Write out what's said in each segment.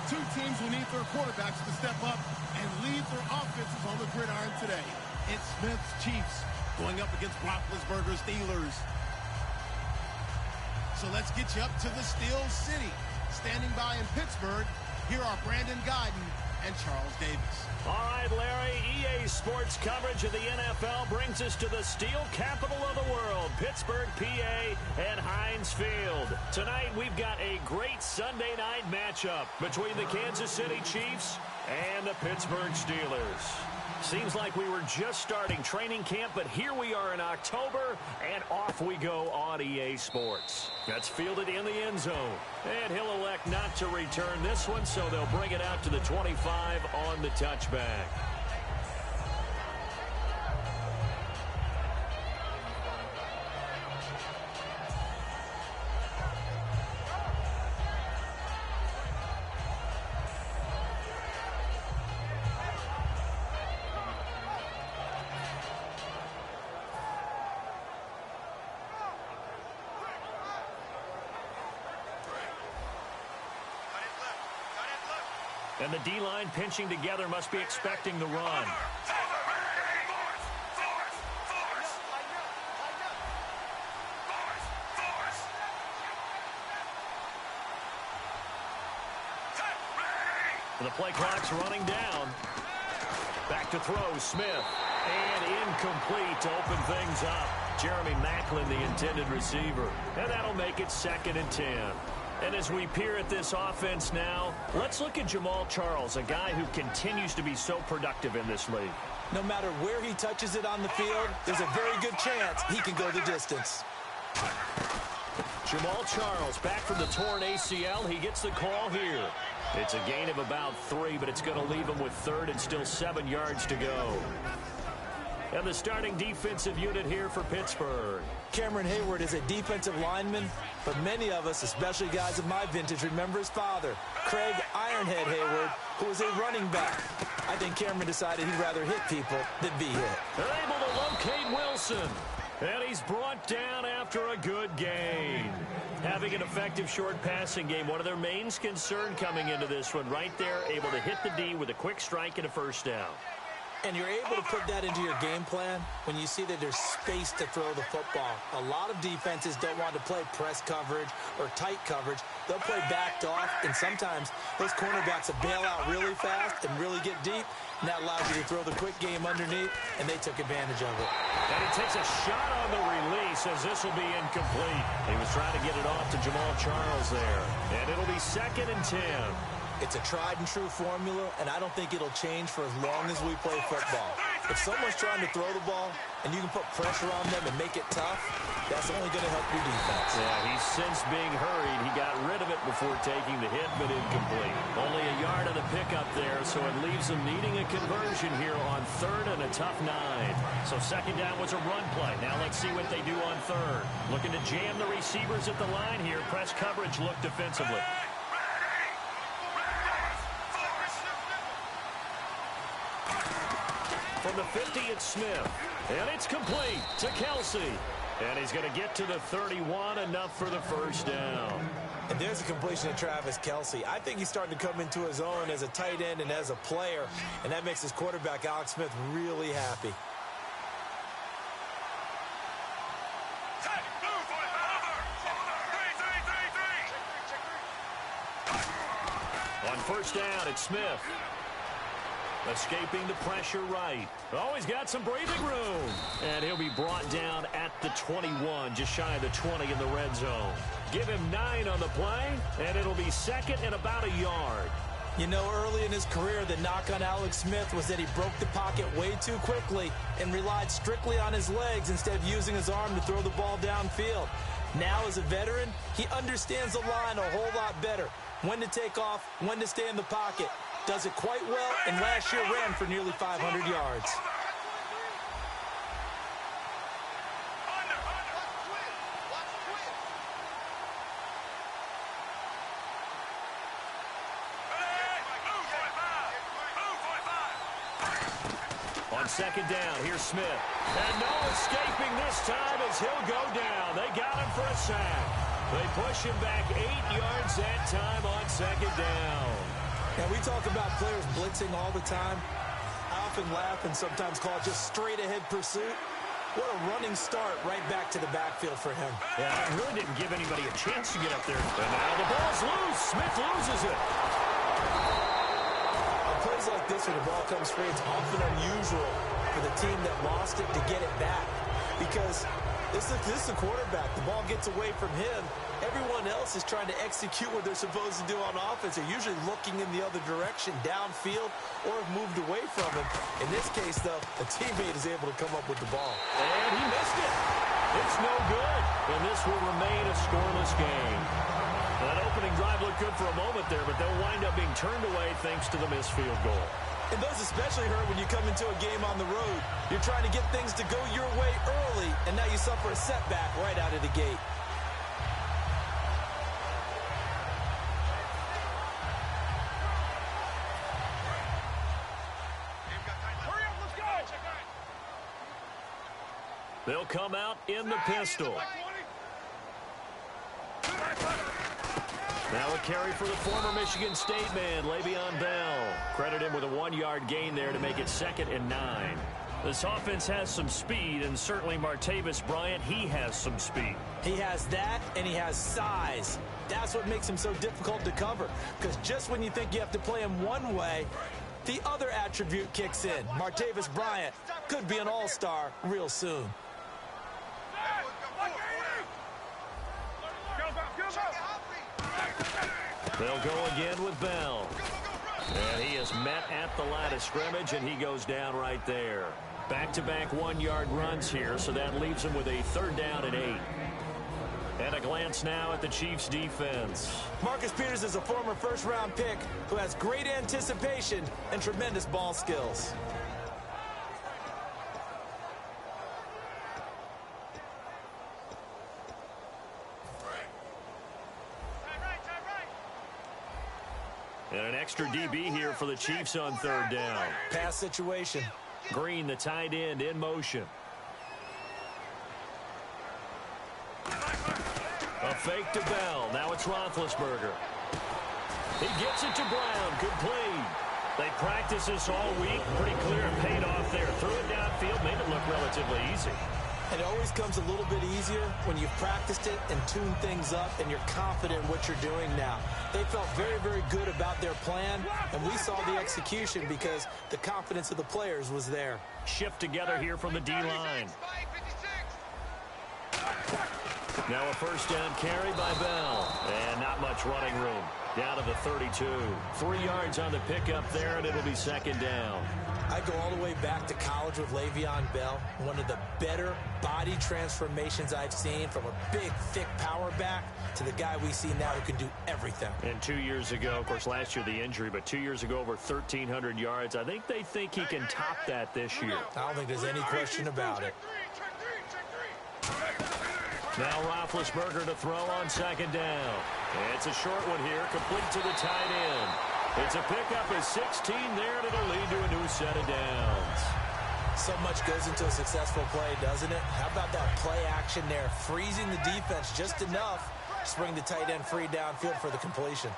Two teams will need their quarterbacks to step up and lead their offenses on the gridiron today. It's Smith's Chiefs going up against Roethlisberger's Steelers. So let's get you up to the Steel City. Standing by in Pittsburgh, here are Brandon Gaudin and Charles Davis. All right, Larry, EA Sports coverage of the NFL brings us to the steel capital of the world, Pittsburgh, PA, and Heinz Field. Tonight, we've got a great Sunday night matchup between the Kansas City Chiefs and the Pittsburgh Steelers. Seems like we were just starting training camp, but here we are in October, and off we go on EA Sports. That's fielded in the end zone, and he'll elect not to return this one, so they'll bring it out to the 25 on the touchback. And the D-line pinching together must be expecting the run. The play clock's running down. Back to throw, Smith. And incomplete to open things up. Jeremy Maclin, the intended receiver. And that'll make it 2nd and 10. And as we peer at this offense now, let's look at Jamaal Charles, a guy who continues to be so productive in this league. No matter where he touches it on the field, there's a very good chance he can go the distance. Jamaal Charles back from the torn ACL. He gets the call here. It's a gain of about 3, but it's going to leave him with 3rd and still 7 yards to go. And the starting defensive unit here for Pittsburgh. Cameron Hayward is a defensive lineman, but many of us, especially guys of my vintage, remember his father, Craig Ironhead Hayward, who was a running back. I think Cameron decided he'd rather hit people than be hit. They're able to locate Wilson. And he's brought down after a good gain. Having an effective short passing game, one of their main concern coming into this one, right there, able to hit the D with a quick strike and a first down. And you're able to put that into your game plan when you see that there's space to throw the football. A lot of defenses don't want to play press coverage or tight coverage. They'll play backed off, and sometimes those cornerbacks will bail out really fast and really get deep, and that allows you to throw the quick game underneath, and they took advantage of it. And he takes a shot on the release as this will be incomplete. He was trying to get it off to Jamaal Charles there. And it'll be 2nd and 10. It's a tried-and-true formula, and I don't think it'll change for as long as we play football. If someone's trying to throw the ball, and you can put pressure on them and make it tough, that's only going to help your defense. Yeah, he's since being hurried. He got rid of it before taking the hit, but incomplete. Only a yard on the pickup there, so it leaves him needing a conversion here on 3rd and a tough 9. So 2nd down was a run play. Now let's see what they do on 3rd. Looking to jam the receivers at the line here. Press coverage look defensively. From the 50, it's Smith. And it's complete to Kelsey. And he's going to get to the 31, enough for the first down. And there's a completion to Travis Kelsey. I think he's starting to come into his own as a tight end and as a player. And that makes his quarterback, Alex Smith, really happy. On first down, it's Smith. Escaping the pressure right. Oh, he's got some breathing room. And he'll be brought down at the 21, just shy of the 20 in the red zone. Give him 9 on the play, and it'll be 2nd and about a yard. You know, early in his career, the knock on Alex Smith was that he broke the pocket way too quickly and relied strictly on his legs instead of using his arm to throw the ball downfield. Now, as a veteran, he understands the line a whole lot better. When to take off, when to stay in the pocket. Does it quite well, and last year ran for nearly 500 yards. On 2nd down, here's Smith. And no escaping this time as he'll go down. They got him for a sack. They push him back 8 yards that time on 2nd down. And we talk about players blitzing all the time. I often laugh and sometimes call it just straight-ahead pursuit. What a running start right back to the backfield for him. Yeah, it really didn't give anybody a chance to get up there. And now the ball's loose. Smith loses it. On plays like this, when the ball comes free, it's often unusual for the team that lost it to get it back. Because this is a quarterback. The ball gets away from him. Everyone else is trying to execute what they're supposed to do on offense. They're usually looking in the other direction, downfield, or have moved away from him. In this case, though, a teammate is able to come up with the ball. And he missed it. It's no good. And this will remain a scoreless game. That opening drive looked good for a moment there, but they'll wind up being turned away thanks to the missed field goal. And those especially hurt when you come into a game on the road. You're trying to get things to go your way early, and now you suffer a setback right out of the gate. They'll come out in the pistol. Now a carry for the former Michigan State man, Le'Veon Bell. Credit him with a 1-yard gain there to make it 2nd and 9. This offense has some speed, and certainly Martavis Bryant, he has some speed. He has that, and he has size. That's what makes him so difficult to cover, because just when you think you have to play him one way, the other attribute kicks in. Martavis Bryant could be an all-star real soon. They'll go again with Bell. And he is met at the line of scrimmage, and he goes down right there. Back-to-back 1-yard runs here, so that leaves him with a 3rd down and 8. And a glance now at the Chiefs' defense. Marcus Peters is a former first-round pick who has great anticipation and tremendous ball skills. And an extra DB here for the Chiefs on 3rd down. Pass situation. Green, the tight end, in motion. A fake to Bell. Now it's Roethlisberger. He gets it to Brown. Good play. They practiced this all week. Pretty clear it paid off there. Threw it downfield, made it look relatively easy. It always comes a little bit easier when you've practiced it and tuned things up and you're confident in what you're doing now. They felt very, very good about their plan, and we saw the execution because the confidence of the players was there. Shift together here from the D-line. Now a 1st down carry by Bell. And not much running room. Down to the 32. 3 yards on the pickup there, and it'll be 2nd down. I go all the way back to college with Le'Veon Bell. One of the better body transformations I've seen, from a big, thick power back to the guy we see now who can do everything. And 2 years ago, of course, last year the injury, but 2 years ago over 1,300 yards. I think they think he can top that this year. I don't think there's any question about it. Now Roethlisberger to throw on 2nd down. It's a short one here, complete to the tight end. It's a pickup of 16 there, and it'll lead to a new set of downs. So much goes into a successful play, doesn't it? How about that play action there, freezing the defense just enough to bring the tight end free downfield for the completion.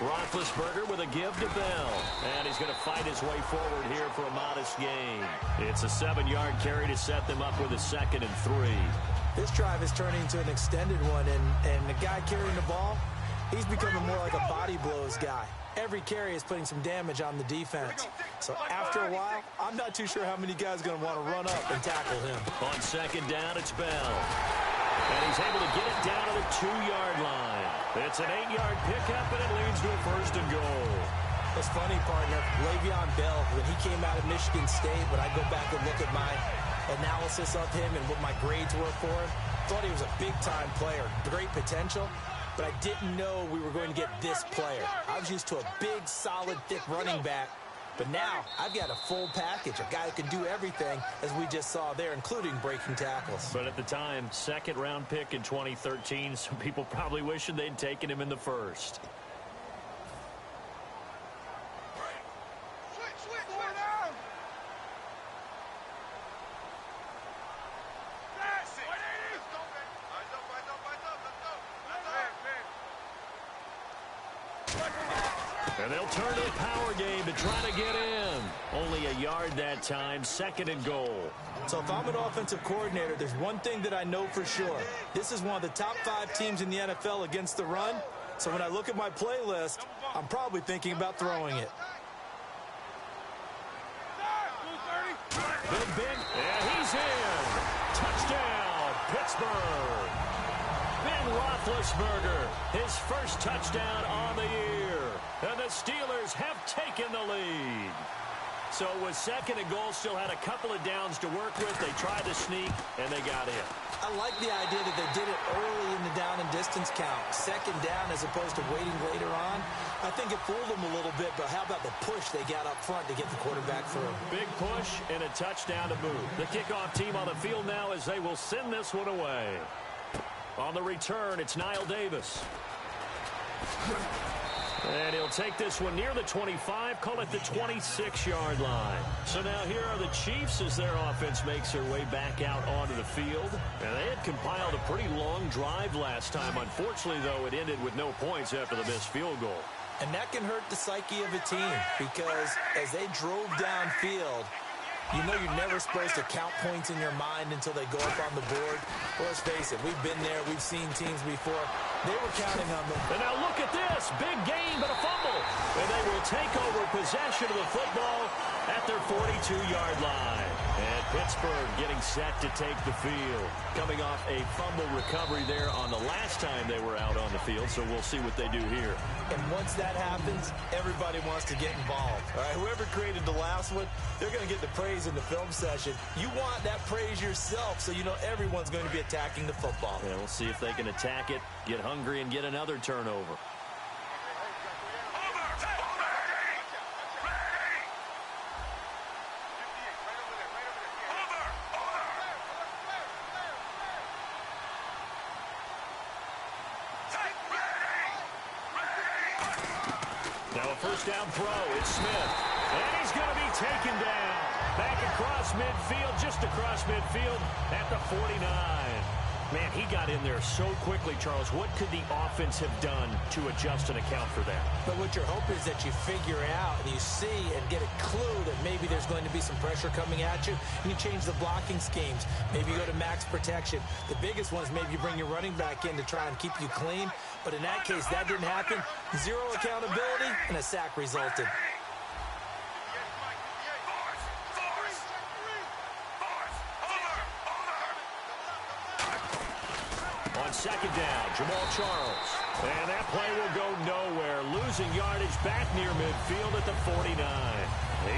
Roethlisberger with a give to Bell. And he's going to fight his way forward here for a modest gain. It's a 7-yard carry to set them up with a 2nd and 3. This drive is turning into an extended one, and the guy carrying the ball, he's becoming more like a body blows guy. Every carry is putting some damage on the defense. So after a while, I'm not too sure how many guys are going to want to run up and tackle him. On 2nd down, it's Bell. And he's able to get it down to the 2-yard line. It's an 8-yard pickup, and it leads to a 1st and goal. It's funny, partner. Le'Veon Bell, when he came out of Michigan State, when I go back and look at my analysis of him and what my grades were for him, thought he was a big-time player, great potential, but I didn't know we were going to get this player. I was used to a big, solid, thick running back, but now I've got a full package, a guy who can do everything, as we just saw there, including breaking tackles. But at the time, 2nd-round pick in 2013, some people probably wishing they'd taken him in the 1st. And they'll turn to the power game to try to get in. Only a yard that time, 2nd and goal. So if I'm an offensive coordinator, there's one thing that I know for sure. This is one of the top 5 teams in the NFL against the run. So when I look at my playlist, I'm probably thinking about throwing it. And he's in. Touchdown, Pittsburgh. Ben Roethlisberger, his first touchdown on the year. And the Steelers have taken the lead. So with 2nd and goal, still had a couple of downs to work with. They tried to sneak, and they got in. I like the idea that they did it early in the down and distance count. 2nd down as opposed to waiting later on. I think it fooled them a little bit, but how about the push they got up front to get the quarterback through? Big push and a touchdown to move. The kickoff team on the field now as they will send this one away. On the return, it's Knile Davis. And he'll take this one near the 25, call it the 26-yard line. So now here are the Chiefs as their offense makes their way back out onto the field. And they had compiled a pretty long drive last time. Unfortunately, though, it ended with no points after the missed field goal. And that can hurt the psyche of a team because as they drove downfield, you know you're never supposed to count points in your mind until they go up on the board. Well, let's face it, we've been there. We've seen teams before. They were counting on them. And now look at this. Big gain, but a fumble. And they will take over possession of the football at their 42-yard line. And Pittsburgh getting set to take the field. Coming off a fumble recovery there on the last time they were out on the field, so we'll see what they do here. And once that happens, everybody wants to get involved. All right, whoever created the last one, they're going to get the praise in the film session. You want that praise yourself, so you know everyone's going to be attacking the football. Yeah, we'll see if they can attack it, get hungry, and get another turnover. Now a first down throw. It's Smith. And he's going to be taken down. Back across midfield, just across midfield at the 49. Man, he got in there so quickly, Charles. What could the offense have done to adjust and account for that? But what you're hoping is that you figure out and you see and get a clue that maybe there's going to be some pressure coming at you, and you change the blocking schemes. Maybe you go to max protection. The biggest one is maybe you bring your running back in to try and keep you clean. But in that case, that didn't happen. Zero accountability, and a sack resulted. On 2nd down, Jamal Charles. And that play will go nowhere. Losing yardage back near midfield at the 49.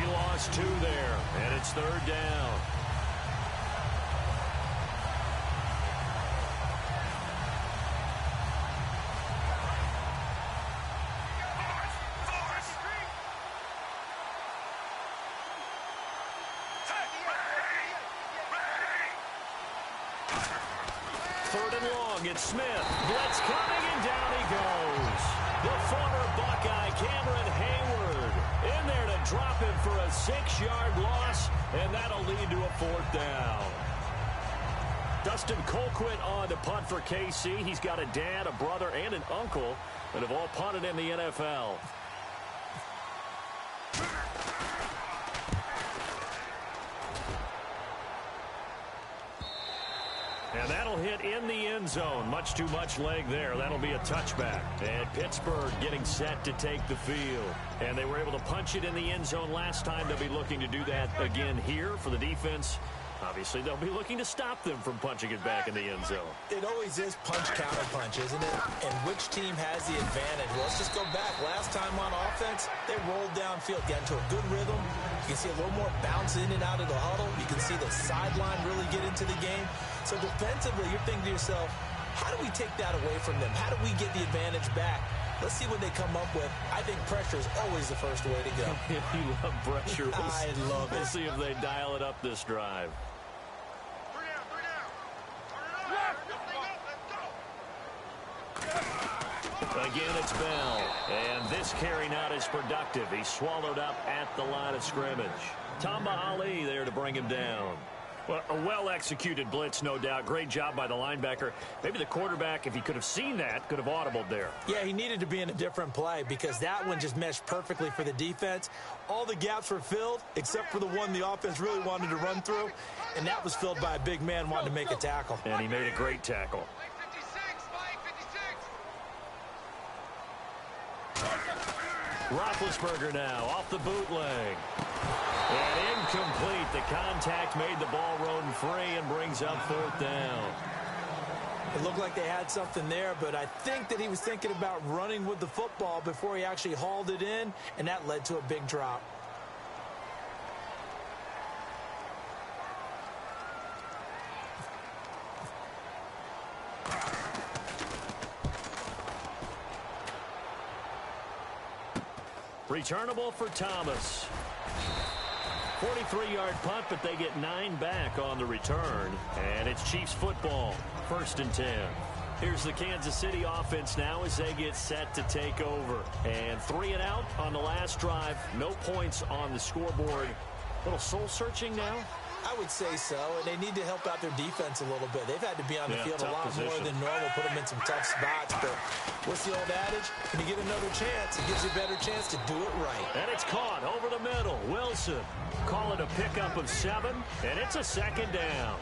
He lost 2 there, and it's 3rd down. It's Smith. Blitz coming, and down he goes. The former Buckeye, Cameron Hayward, in there to drop him for a 6-yard loss, and that'll lead to a 4th down. Dustin Colquitt on to punt for KC. He's got a dad, a brother, and an uncle that have all punted in the NFL. And that'll hit in the end zone. Much too much leg there. That'll be a touchback. And Pittsburgh getting set to take the field. And they were able to punch it in the end zone last time. They'll be looking to do that again here for the defense. Obviously, they'll be looking to stop them from punching it back in the end zone. It always is punch-counter-punch, isn't it? And which team has the advantage? Well, let's just go back. Last time on offense, they rolled downfield, got into a good rhythm. You can see a little more bounce in and out of the huddle. You can see the sideline really get into the game. So defensively, you're thinking to yourself, how do we take that away from them? How do we get the advantage back? Let's see what they come up with. I think pressure is always the first way to go. You love pressure. I love it. We'll see if they dial it up this drive. Again, it's Bell. And this carry not as productive. He's swallowed up at the line of scrimmage. Tamba Ali there to bring him down. Well, a well-executed blitz, no doubt. Great job by the linebacker. Maybe the quarterback, if he could have seen that, could have audibled there. Yeah, he needed to be in a different play because that one just meshed perfectly for the defense. All the gaps were filled except for the one the offense really wanted to run through, and that was filled by a big man wanting to make a tackle. And he made a great tackle. Roethlisberger now off the bootleg. And incomplete. The contact made the ball roam free and brings up 4th down. It looked like they had something there, but I think that he was thinking about running with the football before he actually hauled it in, and that led to a big drop. Returnable for Thomas. 43-yard punt, but they get 9 back on the return. And it's Chiefs football, 1st and 10. Here's the Kansas City offense now as they get set to take over. And 3 and out on the last drive. No points on the scoreboard. A little soul-searching now? I would say so, and they need to help out their defense a little bit. They've had to be on the field a lot more than normal, put them in some tough spots. But what's the old adage? When you get another chance, it gives you a better chance to do it right. And it's caught over the middle. Wilson, call it a pickup of 7, and it's a 2nd down.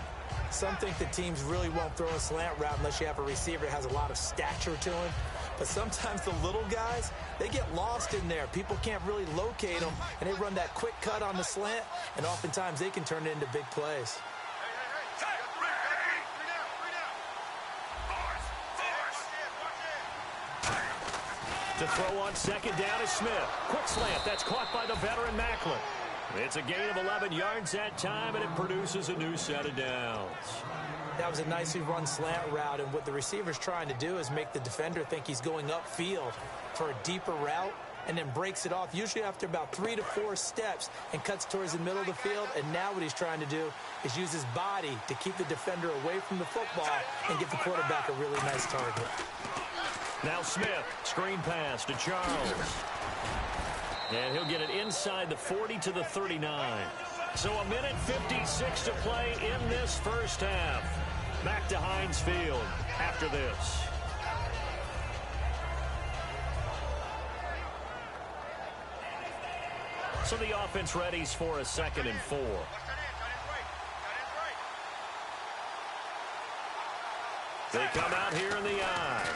Some think that teams really won't throw a slant route unless you have a receiver that has a lot of stature to him. But sometimes the little guys, they get lost in there. People can't really locate them, and they run that quick cut on the slant, and oftentimes they can turn it into big plays. To throw on 2nd down is Smith. Quick slant. That's caught by the veteran Macklin. It's a gain of 11 yards that time, and it produces a new set of downs. That was a nicely run slant route, and what the receiver's trying to do is make the defender think he's going upfield for a deeper route and then breaks it off, usually after about 3 to 4 steps, and cuts towards the middle of the field. And now what he's trying to do is use his body to keep the defender away from the football and give the quarterback a really nice target. Now Smith, screen pass to Charles. And he'll get it inside the 40 to the 39. So a minute 56 to play in this first half. Back to Heinz Field after this. So the offense readies for a 2nd and 4. They come out here in the eye.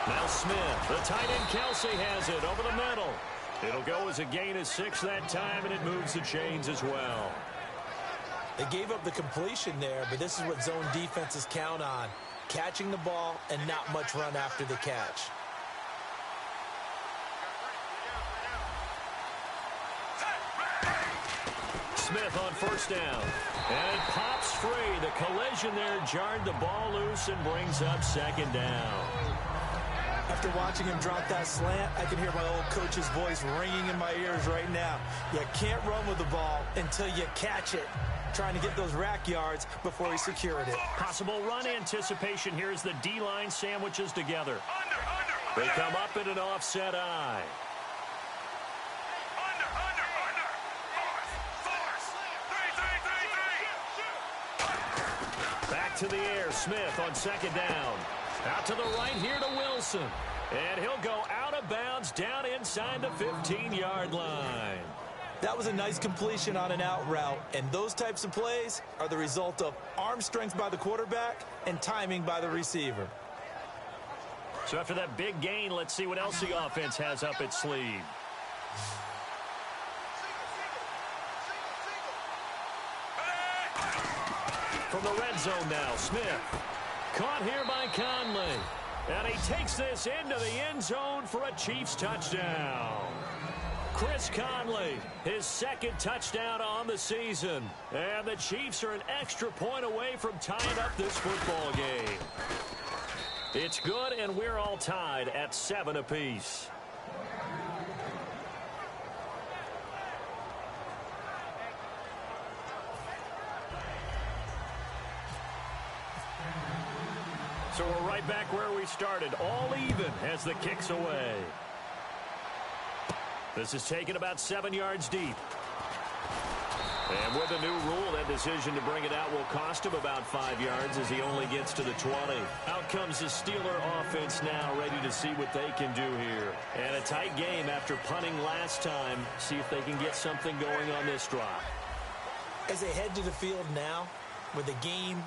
Now Smith, the tight end Kelsey has it over the middle. It'll go as a gain of 6 that time, and it moves the chains as well. They gave up the completion there, but this is what zone defenses count on. Catching the ball and not much run after the catch. Smith on 1st down. And it pops free. The collision there jarred the ball loose and brings up 2nd down. After watching him drop that slant, I can hear my old coach's voice ringing in my ears right now. You can't run with the ball until you catch it. Trying to get those rack yards before he secured it. Possible run anticipation here as the D-line sandwiches together. They come up in an offset eye. Back to the air. Smith on 2nd down. Out to the right here to Wilson. And he'll go out of bounds down inside the 15-yard line. That was a nice completion on an out route, and those types of plays are the result of arm strength by the quarterback and timing by the receiver. So after that big gain, let's see what else the offense has up its sleeve. From the red zone now, Smith. Caught here by Conley. And he takes this into the end zone for a Chiefs touchdown. Chris Conley, his 2nd touchdown on the season. And the Chiefs are an extra point away from tying up this football game. It's good, and we're all tied at 7 apiece. So we're right back where we started, all even as the kick's away. This is taken about 7 yards deep. And with a new rule, that decision to bring it out will cost him about 5 yards as he only gets to the 20. Out comes the Steeler offense now, ready to see what they can do here. And a tight game after punting last time. See if they can get something going on this drive. As they head to the field now, with the game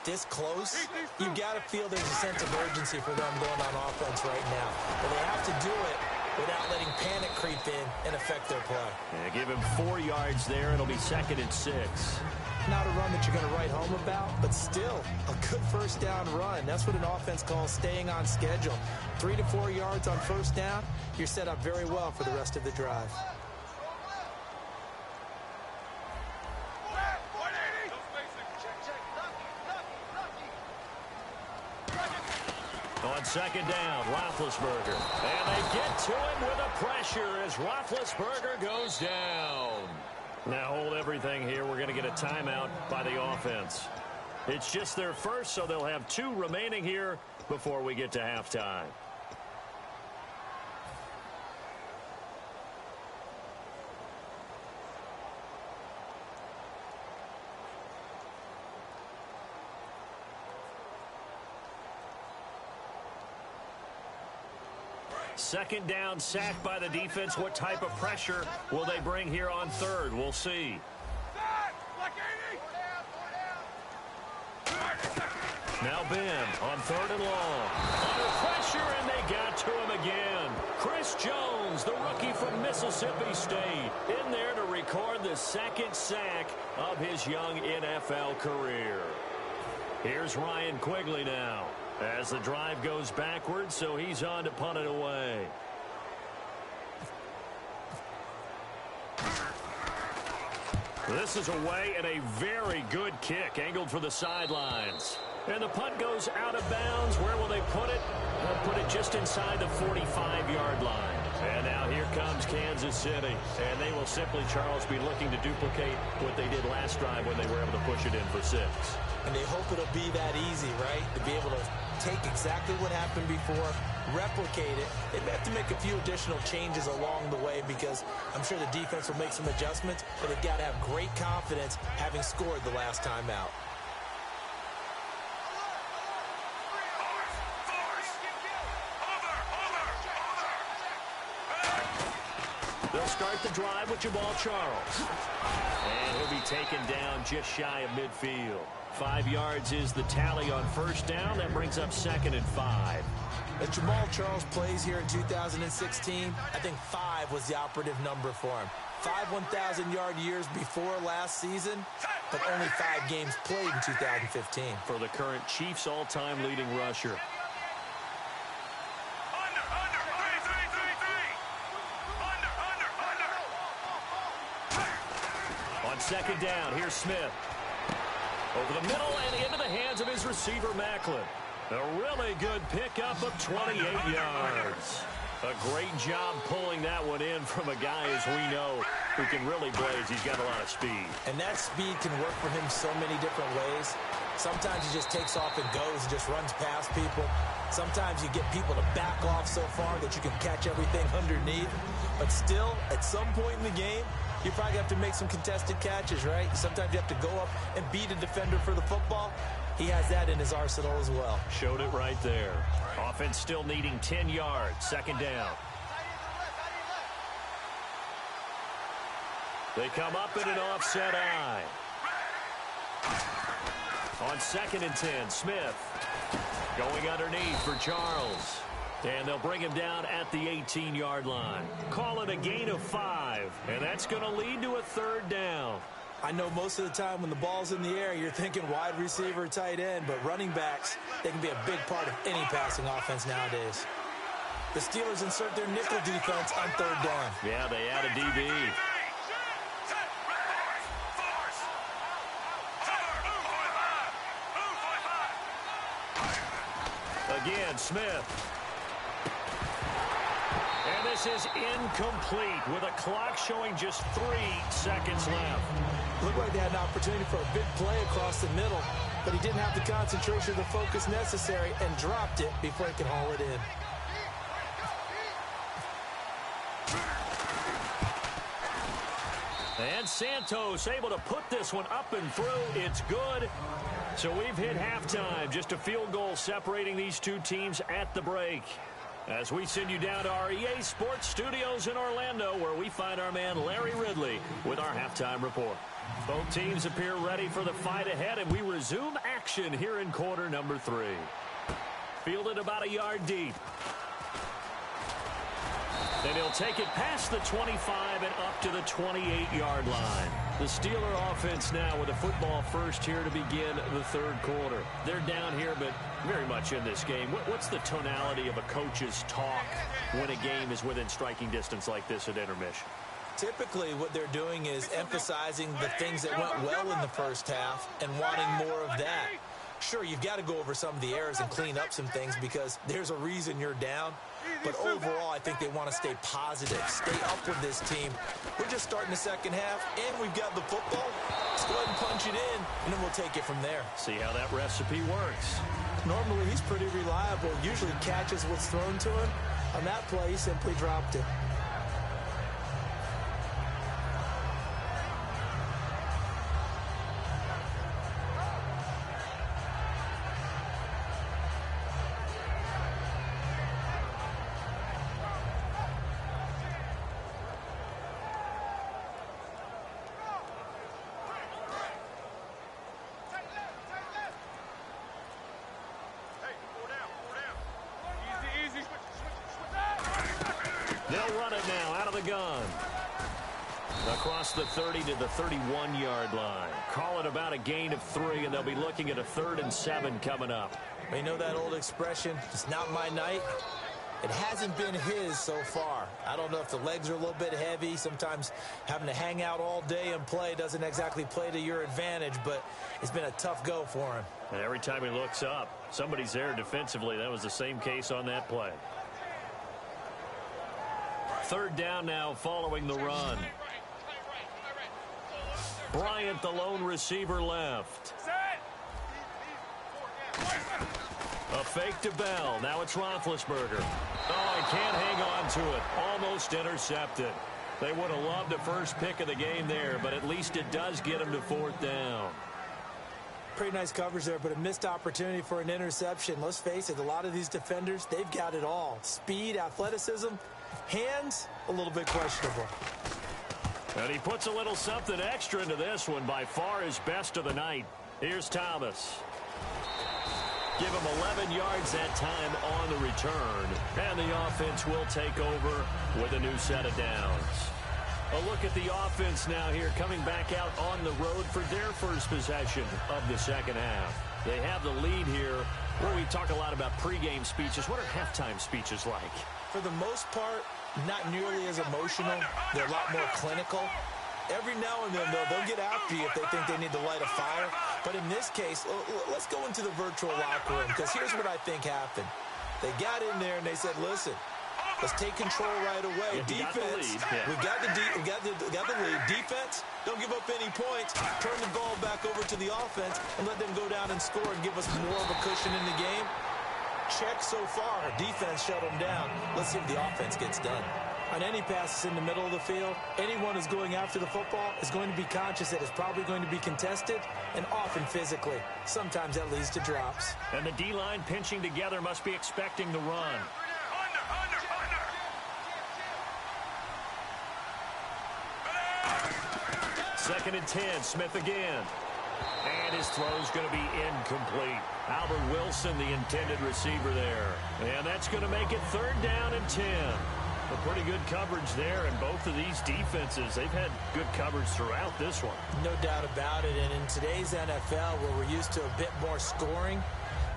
this close, you got to feel there's a sense of urgency for them going on offense right now. But they have to do it without letting panic creep in and affect their play. Yeah, give him 4 yards there. It'll be 2nd and 6. Not a run that you're going to write home about, but still a good first down run. That's what an offense calls staying on schedule. 3 to 4 yards on first down, you're set up very well for the rest of the drive. On 2nd down, Roethlisberger. And they get to him with a pressure as Roethlisberger goes down. Now hold everything here. We're going to get a timeout by the offense. It's just their first, so they'll have 2 remaining here before we get to halftime. Second down, sacked by the defense. What type of pressure will they bring here on 3rd? We'll see. Now Ben on 3rd and long. Under pressure, and they got to him again. Chris Jones, the rookie from Mississippi State, in there to record the 2nd sack of his young NFL career. Here's Ryan Quigley now, as the drive goes backwards, so he's on to punt it away. This is away, and a very good kick angled for the sidelines. And the punt goes out of bounds. Where will they put it? They'll put it just inside the 45-yard line. And now here comes Kansas City. And they will simply, Charles, be looking to duplicate what they did last drive when they were able to push it in for 6. And they hope it'll be that easy, right? To be able to take exactly what happened before, replicate it. They may have to make a few additional changes along the way because I'm sure the defense will make some adjustments, but they've got to have great confidence having scored the last time out. They'll start the drive with Jamal Charles. And he'll be taken down just shy of midfield. 5 yards is the tally on first down. That brings up 2nd and 5. As Jamal Charles plays here in 2016, I think 5 was the operative number for him. 5 1,000-yard years before last season, but only 5 games played in 2015. For the current Chiefs all-time leading rusher. On 2nd down, here's Smith. Over the middle and into the hands of his receiver, Macklin. A really good pickup of 28 yards. A great job pulling that one in from a guy, as we know, who can really blaze. He's got a lot of speed. And that speed can work for him so many different ways. Sometimes he just takes off and goes and just runs past people. Sometimes you get people to back off so far that you can catch everything underneath. But still, at some point in the game, you probably have to make some contested catches, right? Sometimes you have to go up and beat a defender for the football. He has that in his arsenal as well. Showed it right there. Offense still needing 10 yards. 2nd down. They come up in an offset eye. On 2nd and 10, Smith going underneath for Charles. And they'll bring him down at the 18-yard line. Call it a gain of 5, and that's going to lead to a 3rd down. I know most of the time when the ball's in the air, you're thinking wide receiver, tight end, but running backs, they can be a big part of any passing offense nowadays. The Steelers insert their nickel defense on 3rd down. Yeah, they add a DB. Again, Smith. And this is incomplete with a clock showing just 3 seconds left. Looked like they had an opportunity for a big play across the middle, but he didn't have the concentration or the focus necessary and dropped it before he could haul it in. And Santos able to put this one up and through. It's good. So we've hit halftime. Just a field goal separating these two teams at the break. As we send you down to our EA Sports Studios in Orlando, where we find our man Larry Ridley with our halftime report. Both teams appear ready for the fight ahead, and we resume action here in quarter number 3. Fielded about a yard deep. Then he'll take it past the 25 and up to the 28-yard line. The Steeler offense now with a football first here to begin the third quarter. They're down here, but very much in this game. What's the tonality of a coach's talk when a game is within striking distance like this at intermission? Typically, what they're doing is emphasizing the things that went well in the first half and wanting more of that. Sure, you've got to go over some of the errors and clean up some things because there's a reason you're down. But overall, I think they want to stay positive, stay up with this team. We're just starting the second half, and we've got the football. Let's go ahead and punch it in, and then we'll take it from there. See how that recipe works. Normally, he's pretty reliable. Usually catches what's thrown to him. On that play, he simply dropped it. They'll run it now out of the gun. Across the 30 to the 31-yard line. Call it about a gain of 3, and they'll be looking at a 3rd and 7 coming up. You know that old expression, it's not my night? It hasn't been his so far. I don't know if the legs are a little bit heavy. Sometimes having to hang out all day and play doesn't exactly play to your advantage, but it's been a tough go for him. And every time he looks up, somebody's there defensively. That was the same case on that play. 3rd down now following the run. Bryant, the lone receiver, left. A fake to Bell. Now it's Roethlisberger. Oh, he can't hang on to it. Almost intercepted. They would have loved the first pick of the game there, but at least it does get him to 4th down. Pretty nice coverage there, but a missed opportunity for an interception. Let's face it, a lot of these defenders, they've got it all. Speed, athleticism, hands, a little bit questionable. And he puts a little something extra into this one, by far his best of the night. Here's Thomas. Give him 11 yards that time on the return. And the offense will take over with a new set of downs. A look at the offense now here, coming back out on the road for their first possession of the second half. They have the lead here. Where we talk a lot about pregame speeches, what are halftime speeches like? For the most part, not nearly as emotional. They're a lot more clinical. Every now and then, though, they'll get after you if they think they need to light a fire. But in this case, let's go into the virtual locker room, because here's what I think happened. They got in there and they said, listen, let's take control right away. Yeah, defense, we've got the lead. Defense, don't give up any points. Turn the ball back over to the offense and let them go down and score and give us more of a cushion in the game. Check so far. Defense shut them down. Let's see if the offense gets done. On any passes in the middle of the field, anyone who's going after the football is going to be conscious that it's probably going to be contested and often physically. Sometimes that leads to drops. And the D-line pinching together must be expecting the run. Second and 10, Smith again. And his throw's going to be incomplete. Albert Wilson, the intended receiver there. And that's going to make it 3rd down and 10. A pretty good coverage there, and both of these defenses, they've had good coverage throughout this one. No doubt about it, and in today's NFL, where we're used to a bit more scoring,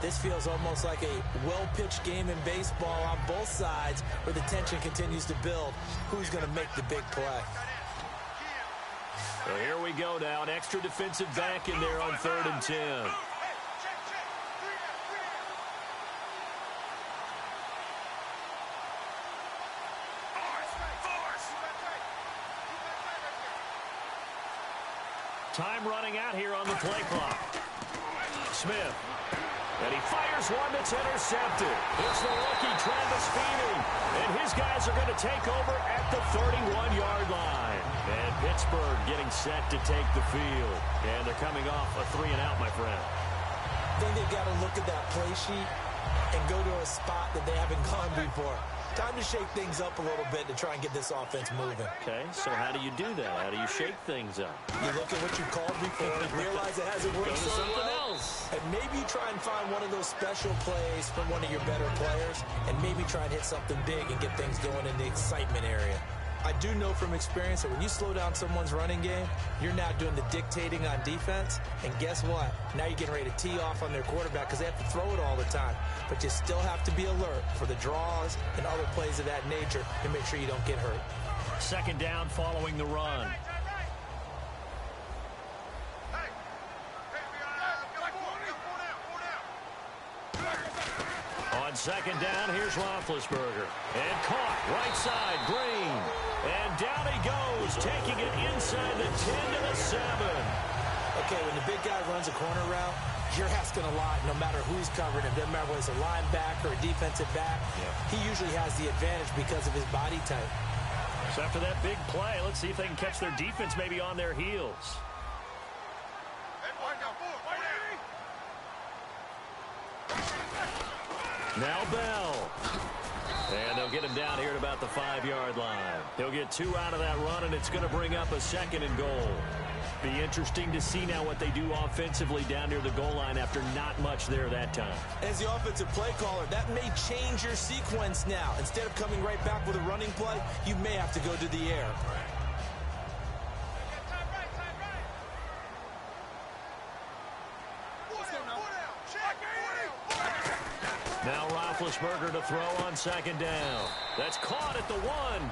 this feels almost like a well-pitched game in baseball on both sides, where the tension continues to build. Who's going to make the big play? So here we go now, an extra defensive back in there on 3rd and 10. Time running out here on the play clock. Smith. And he fires one that's intercepted. It's the rookie Travis Feeney. And his these guys are going to take over at the 31-yard line. And Pittsburgh getting set to take the field. And they're coming off a 3-and-out, my friend. I think they've got to look at that play sheet and go to a spot that they haven't gone before. Time to shake things up a little bit to try and get this offense moving. Okay, so how do you do that? How do you shake things up? You look at what you called before and realize it hasn't worked Go to so something well. else. And maybe you try and find one of those special plays from one of your better players and maybe try and hit something big and get things going in the excitement area. I do know from experience that when you slow down someone's running game, you're now doing the dictating on defense. And guess what? Now you're getting ready to tee off on their quarterback because they have to throw it all the time. But you still have to be alert for the draws and other plays of that nature and make sure you don't get hurt. Second down following the run. On second down, here's Roethlisberger. And caught, right side, Green. And down he goes, taking it inside the 10 to the 7. Okay, when the big guy runs a corner route, you're asking a lot no matter who's covering him. Doesn't matter whether it's a linebacker or a defensive back. He usually has the advantage because of his body type. So after that big play, let's see if they can catch their defense maybe on their heels. Now Bell. And they'll get him down here at about the 5-yard line. He'll get 2 out of that run, and it's going to bring up a 2nd and goal. Be interesting to see now what they do offensively down near the goal line after not much there that time. As the offensive play caller, that may change your sequence now. Instead of coming right back with a running play, you may have to go to the air. Now Roethlisberger to throw on second down. That's caught at the 1.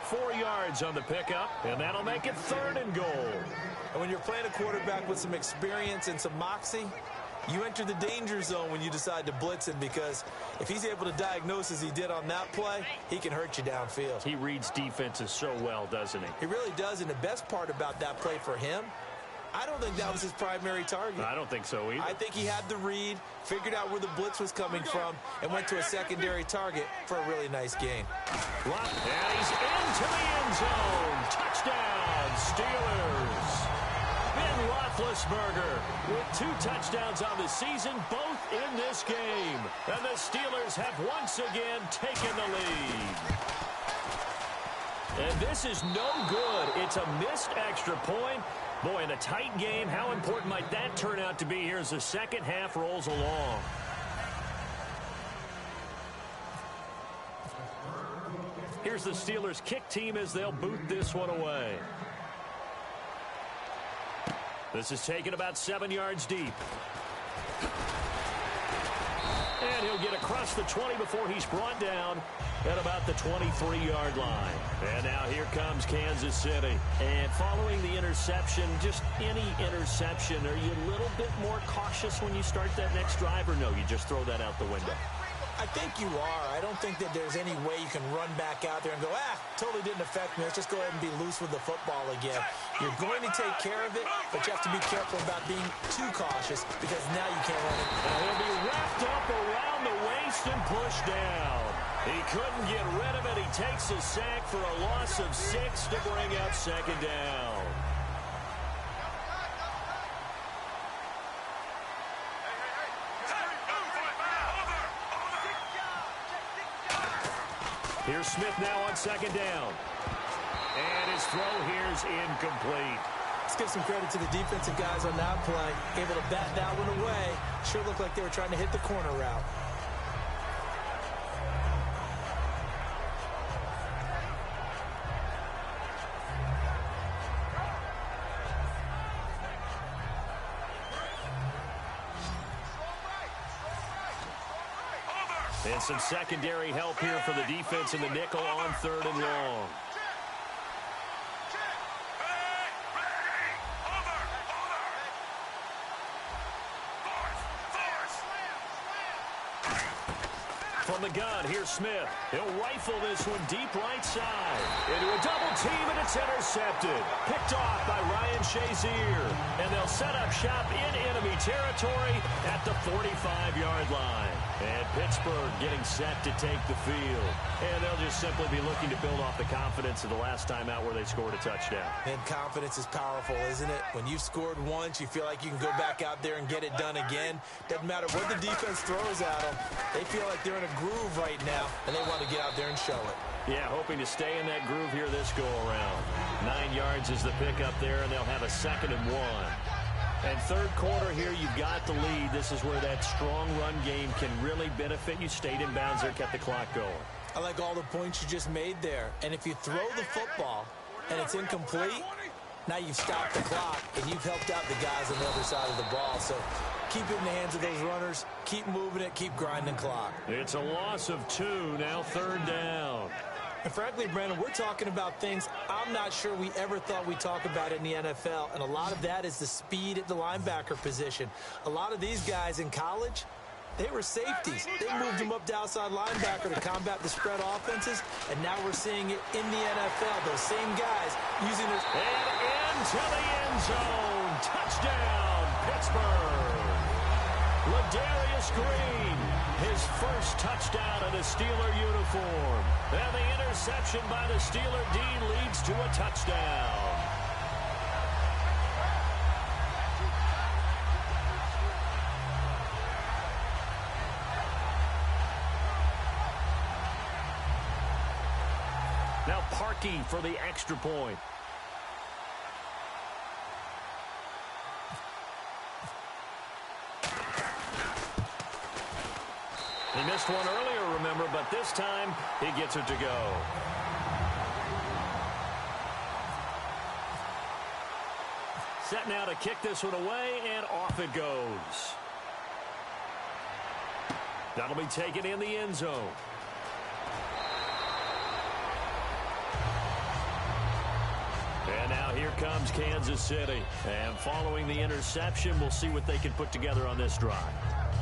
4 yards on the pickup, and that'll make it 3rd and goal. And when you're playing a quarterback with some experience and some moxie, you enter the danger zone when you decide to blitz him, because if he's able to diagnose as he did on that play, he can hurt you downfield. He reads defenses so well, doesn't he? He really does, and the best part about that play for him, I don't think that was his primary target. I don't think so either. I think he had the read, figured out where the blitz was coming from, and went to a secondary target for a really nice gain. And he's into the end zone. Touchdown, Steelers. Ben Roethlisberger with 2 touchdowns on the season, both in this game. And the Steelers have once again taken the lead. And this is no good. It's a missed extra point. Boy, in a tight game, how important might that turn out to be here as the second half rolls along? Here's the Steelers kick team as they'll boot this one away. This is taken about 7 yards deep. And he'll get across the 20 before he's brought down at about the 23-yard line. And now here comes Kansas City. And following the interception, just any interception, are you a little bit more cautious when you start that next drive, or no, you just throw that out the window? I think you are. I don't think that there's any way you can run back out there and go, totally didn't affect me. Let's just go ahead and be loose with the football again. You're going to take care of it, but you have to be careful about being too cautious, because now you can't run it. And he'll be wrapped up around the waist and pushed down. He couldn't get rid of it. He takes a sack for a loss of 6 to bring up second down. Here's Smith now on second down. And his throw here's incomplete. Let's give some credit to the defensive guys on that play. Able to bat that one away. Sure looked like they were trying to hit the corner route. And some secondary help here for the defense in the nickel on 3rd and long. From the gun, here's Smith. He'll rifle this one deep right side. Into a double team, and it's intercepted. Picked off by Ryan Shazier. And they'll set up shop in enemy territory at the 45-yard line. And Pittsburgh getting set to take the field. And they'll just simply be looking to build off the confidence of the last time out where they scored a touchdown. And confidence is powerful, isn't it? When you've scored once, you feel like you can go back out there and get it done again. Doesn't matter what the defense throws at them. They feel like they're in a groove right now, and they want to get out there and show it. Yeah, hoping to stay in that groove here this go-around. 9 yards is the pickup there, and they'll have a 2nd and 1. And third quarter here, you've got the lead. This is where that strong run game can really benefit you. Stayed in bounds there, kept the clock going. I like all the points you just made there. And if you throw the football and it's incomplete, now you've stopped the clock and you've helped out the guys on the other side of the ball. So keep it in the hands of those runners. Keep moving it. Keep grinding clock. It's a loss of 2. Now 3rd down. And frankly, Brandon, we're talking about things I'm not sure we ever thought we'd talk about in the NFL. And a lot of that is the speed at the linebacker position. A lot of these guys in college, they were safeties. They moved them up to outside linebacker to combat the spread offenses. And now we're seeing it in the NFL. Those same guys using their... And into the end zone. Touchdown, Pittsburgh. Ladarius Green, his first touchdown in a Steeler uniform. And the interception by the Steeler D leads to a touchdown. Now Parkey for the extra point. He missed one earlier, remember, but this time he gets it to go. Set now to kick this one away, and off it goes. That'll be taken in the end zone. And now here comes Kansas City. And following the interception, we'll see what they can put together on this drive.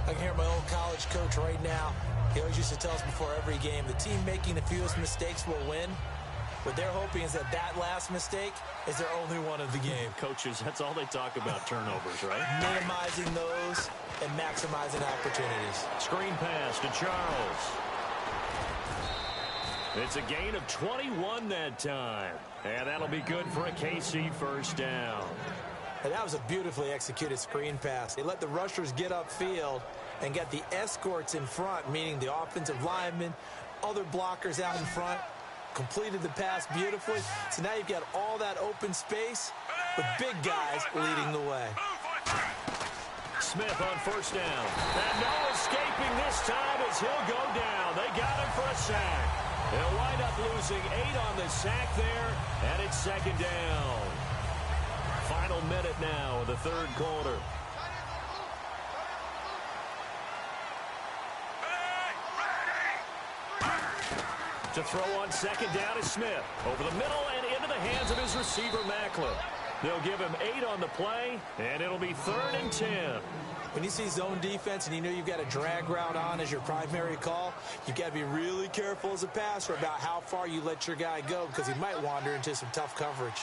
I can hear my old college coach right now. He always used to tell us before every game, the team making the fewest mistakes will win. What they're hoping is that last mistake is their only one of the game. Coaches, that's all they talk about, turnovers, right? Minimizing those and maximizing opportunities. Screen pass to Charles. It's a gain of 21 that time. And that'll be good for a KC first down. And that was a beautifully executed screen pass. They let the rushers get upfield and get the escorts in front, meaning the offensive linemen, other blockers out in front, completed the pass beautifully. So now you've got all that open space with big guys leading the way. Smith on first down. And no escaping this time as he'll go down. They got him for a sack. They'll wind up losing 8 on the sack there, and it's 2nd down. Final minute now of the third quarter. To throw on 2nd down is Smith. Over the middle and into the hands of his receiver, Macklin. They'll give him 8 on the play, and it'll be 3rd and 10. When you see zone defense and you know you've got a drag route on as your primary call, you've got to be really careful as a passer about how far you let your guy go because he might wander into some tough coverage.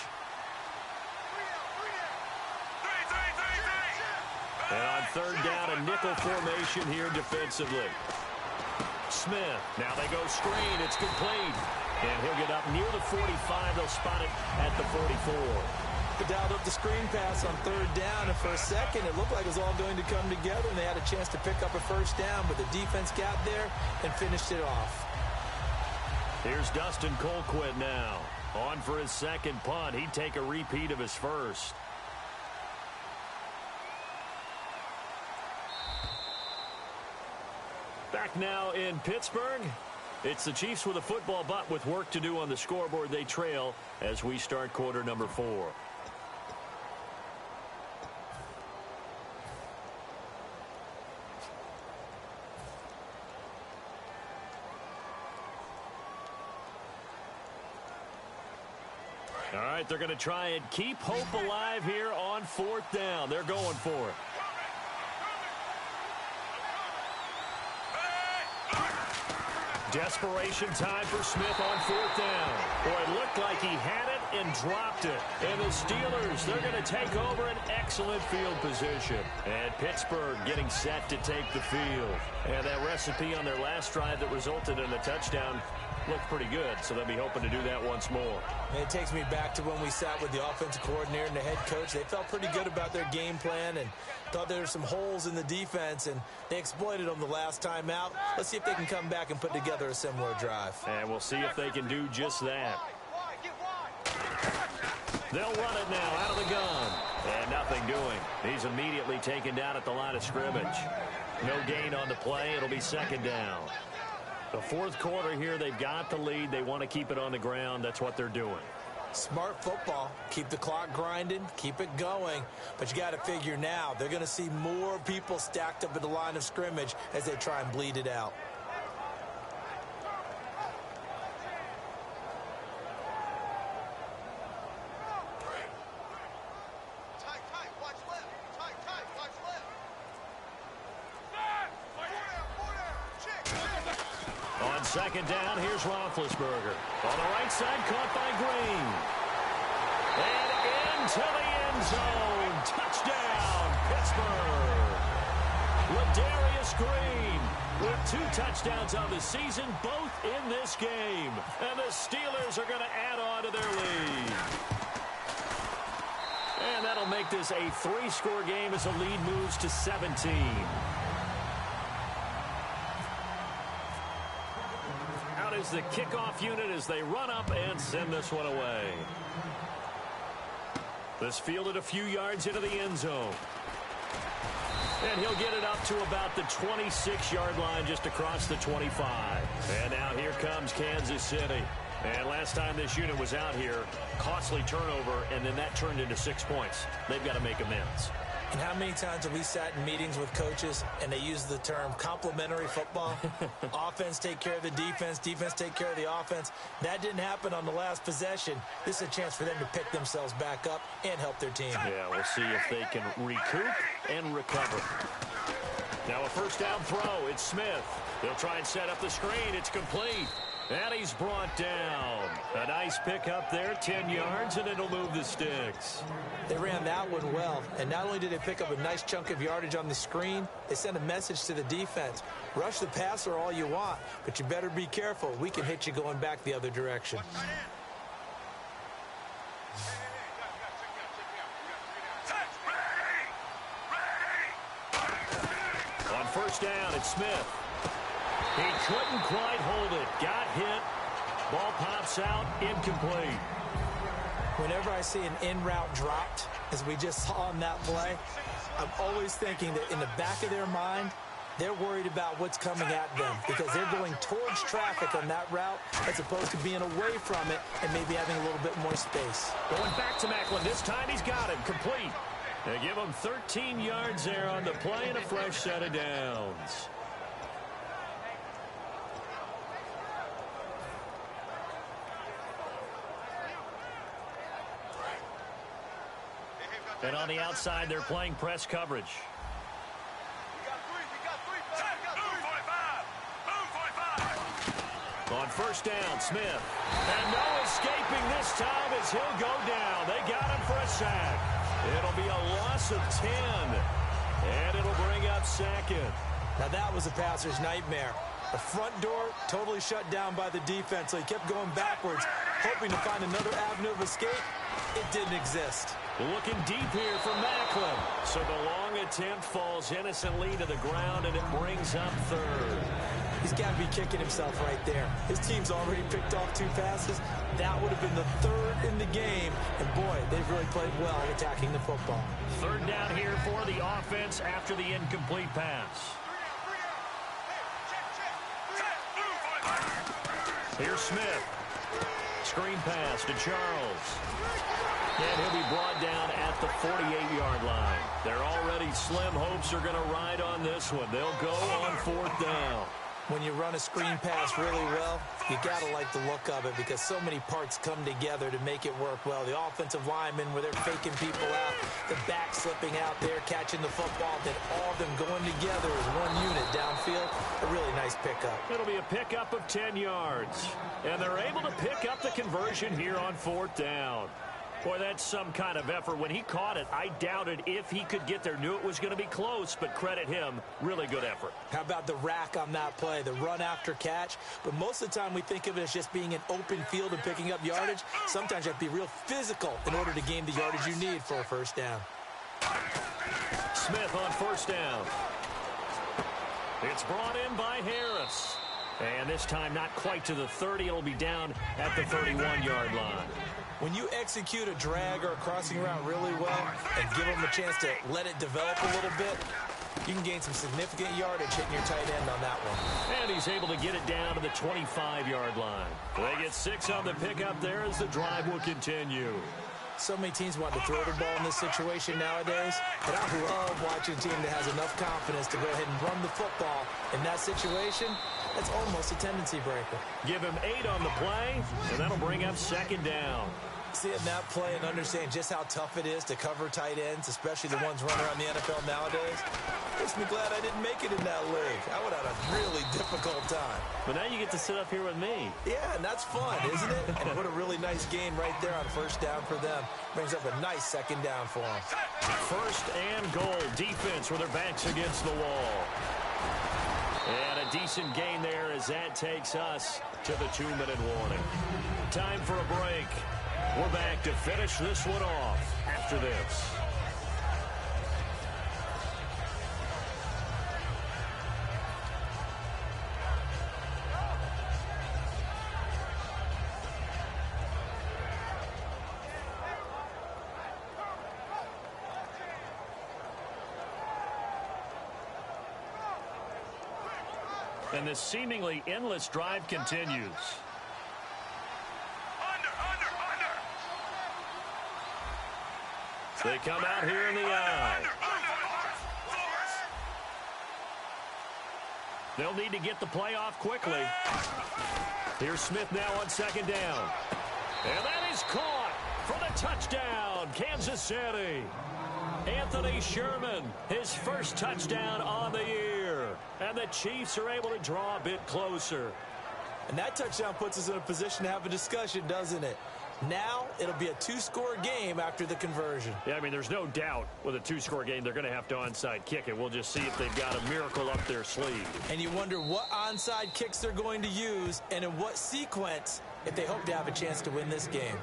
And on 3rd down, a nickel formation here defensively. Smith, now they go screen. It's complete. And he'll get up near the 45. They'll spot it at the 44. They dialed up the screen pass on 3rd down, and for a second it looked like it was all going to come together, and they had a chance to pick up a first down, but the defense got there and finished it off. Here's Dustin Colquitt now. On for his 2nd punt. He'd take a repeat of his first. Back now in Pittsburgh. It's the Chiefs with a football, but with work to do on the scoreboard. They trail as we start quarter number 4. All right, they're going to try and keep hope alive here on 4th down. They're going for it. Desperation time for Smith on 4th down. Boy, it looked like he had it and dropped it. And the Steelers, they're going to take over an excellent field position. And Pittsburgh getting set to take the field. And that recipe on their last drive that resulted in a touchdown looked pretty good, so they'll be hoping to do that once more. And it takes me back to when we sat with the offensive coordinator and the head coach. They felt pretty good about their game plan and thought there were some holes in the defense, and they exploited them the last time out. Let's see if they can come back and put together a similar drive. And we'll see if they can do just that. They'll run it now out of the gun. And nothing doing. He's immediately taken down at the line of scrimmage. No gain on the play. It'll be 2nd down. The 4th quarter here, they've got the lead. They want to keep it on the ground. That's what they're doing. Smart football. Keep the clock grinding. Keep it going. But you got to figure now, they're going to see more people stacked up at the line of scrimmage as they try and bleed it out. On 2nd down, here's Roethlisberger. On the right side, caught by Green. And into the end zone. Touchdown, Pittsburgh. Ladarius Green with 2 touchdowns on the season, both in this game. And the Steelers are going to add on to their lead. And that'll make this a 3-score game as the lead moves to 17. Is the kickoff unit as they run up and send this one away. This fielded a few yards into the end zone. And he'll get it up to about the 26-yard line just across the 25. And now here comes Kansas City. And last time this unit was out here, costly turnover, and then that turned into 6 points. They've got to make amends. And how many times have we sat in meetings with coaches and they use the term complementary football? Offense take care of the defense, defense take care of the offense. That didn't happen on the last possession. This is a chance for them to pick themselves back up and help their team. Yeah, we'll see if they can recoup and recover. Now a 1st down throw. It's Smith. They'll try and set up the screen. It's complete. And he's brought down. A nice pick up there, 10 yards, and it'll move the sticks. They ran that one well, and not only did they pick up a nice chunk of yardage on the screen, they sent a message to the defense. Rush the passer all you want, but you better be careful. We can hit you going back the other direction. On 1st down, it's Smith. He couldn't quite hold it. Got hit. Ball pops out. Incomplete. Whenever I see an in-route dropped, as we just saw on that play, I'm always thinking that in the back of their mind, they're worried about what's coming at them because they're going towards traffic on that route as opposed to being away from it and maybe having a little bit more space. Going back to Macklin. This time he's got him. Complete. They give him 13 yards there on the play and a fresh set of downs. And on the outside, they're playing press coverage. On 1st down, Smith. And no escaping this time as he'll go down. They got him for a sack. It'll be a loss of 10. And it'll bring up 2nd. Now that was a passer's nightmare. The front door totally shut down by the defense, so he kept going backwards, hoping to find another avenue of escape. It didn't exist. Looking deep here for Macklin. So the long attempt falls innocently to the ground, and it brings up 3rd. He's got to be kicking himself right there. His team's already picked off 2 passes. That would have been the 3rd in the game. And, boy, they've really played well attacking the football. 3rd down here for the offense after the incomplete pass. Here's Smith. Screen pass to Charles. And he'll be brought down at the 48-yard line. Their already slim hopes are going to ride on this one. They'll go on 4th down. When you run a screen pass really well, you got to like the look of it because so many parts come together to make it work well. The offensive linemen, where they're faking people out, the back slipping out there, catching the football, then all of them going together as one unit downfield. A really nice pickup. It'll be a pickup of 10 yards. And they're able to pick up the conversion here on 4th down. Boy, that's some kind of effort. When he caught it, I doubted if he could get there. Knew it was going to be close, but credit him. Really good effort. How about the rack on that play, the run after catch? But most of the time we think of it as just being an open field and picking up yardage. Sometimes you have to be real physical in order to gain the yardage you need for a first down. Smith on 1st down. It's brought in by Harris. And this time not quite to the 30. It'll be down at the 31-yard line. When you execute a drag or a crossing route really well and give them a chance to let it develop a little bit, you can gain some significant yardage hitting your tight end on that one. And he's able to get it down to the 25-yard line. They get 6 on the pickup there as the drive will continue. So many teams want to throw the ball in this situation nowadays, but I love watching a team that has enough confidence to go ahead and run the football. In that situation, that's almost a tendency breaker. Give him 8 on the play, and that'll bring up 2nd down. Seeing that play and understand just how tough it is to cover tight ends, especially the ones running around the NFL nowadays, makes me glad I didn't make it in that league. I would have had a really difficult time. But now you get to sit up here with me. Yeah, and that's fun, isn't it? And what a really nice gain right there on 1st down for them. Brings up a nice 2nd down for them. 1st and goal. Defense with their backs against the wall. And a decent gain there as that takes us to the 2-minute warning. Time for a break. We're back to finish this one off after this. And this seemingly endless drive continues. They come out here in the eye. They'll need to get the play off quickly. Here's Smith now on 2nd down. And that is caught for the touchdown, Kansas City. Anthony Sherman, his first touchdown on the year. And the Chiefs are able to draw a bit closer. And that touchdown puts us in a position to have a discussion, doesn't it? Now it'll be a 2-score game after the conversion. Yeah, I mean, there's no doubt with a 2-score game they're going to have to onside kick it. We'll just see if they've got a miracle up their sleeve. And you wonder what onside kicks they're going to use and in what sequence if they hope to have a chance to win this game.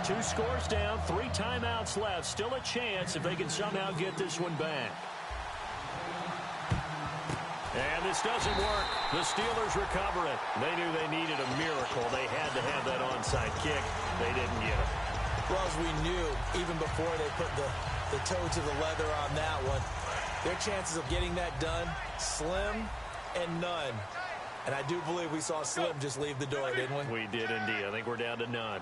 Two scores down, 3 timeouts left. Still a chance if they can somehow get this one back. And this doesn't work. The Steelers recover it. They knew they needed a miracle. They had to have that onside kick. They didn't get it. Well, as we knew, even before they put the toe to the leather on that one, their chances of getting that done, slim and none. And I do believe we saw Slim just leave the door, didn't we? We did indeed. I think we're down to none.